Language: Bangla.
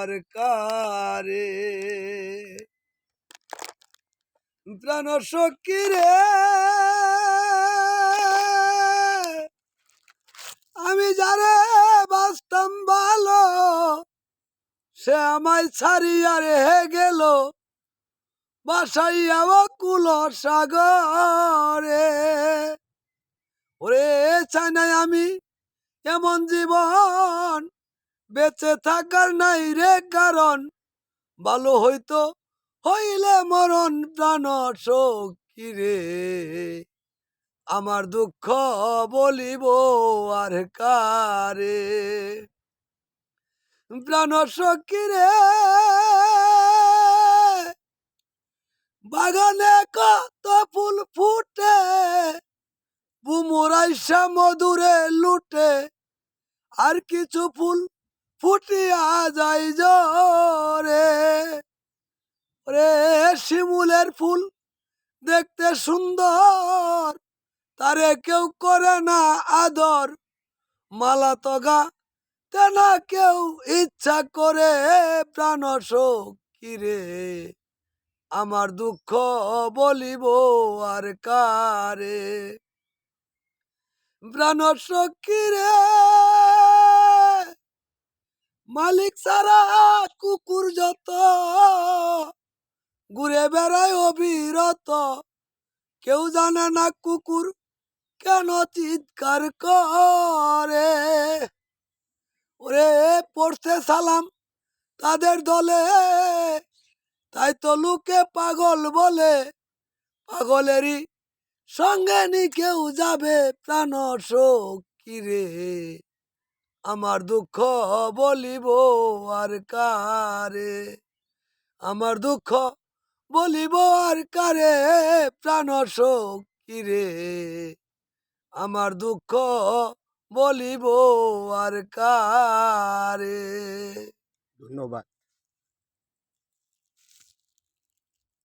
আর কারে। প্রাণ সখী রে আমি যারে বাঁচতাম ভালো সে আমায় ছাড়িয়া রেহে গেল বাসাইয়া কুল সাগরে। ওরে চাই নাই আমি এমন জীবন বেঁচে থাকার নাই রে কারণ ভালো হইতো হইলে মরণ। প্রাণ সখী রে আমার দুঃখ বলিব আর কারে। প্রাণ সখী রে বাগানে কত ফুল ফুটে বুমুরাইসা মধুরে লুটে আর কিছু ফুল ফুটিয়া যাই জরে। রে শিমুলের ফুল দেখতে সুন্দর তারে কেউ করে না আদর মালা তগা তেনা কেউ ইচ্ছা করে। প্রাণ সখী রে আমার দুঃখ বলিব আর কারে। প্রাণ সখী রে মালিক ছাড়া কুকুর যত ঘুরে বেড়ায় অবিরত কেউ জানে না কুকুর কেন চিৎকার করে। ওরে পড়তে সালাম তাদের দলে তাই তো লোকে পাগল বলে পাগলেরই সঙ্গে নি কেউ যাবে। প্রাণ সখী রে আমার দুঃখ বলিব আর কারে। আমার দুঃখ বলিব আর কারে। প্রাণ সখী রে আমার দুঃখ বলিব আর কারে। ধন্যবাদ।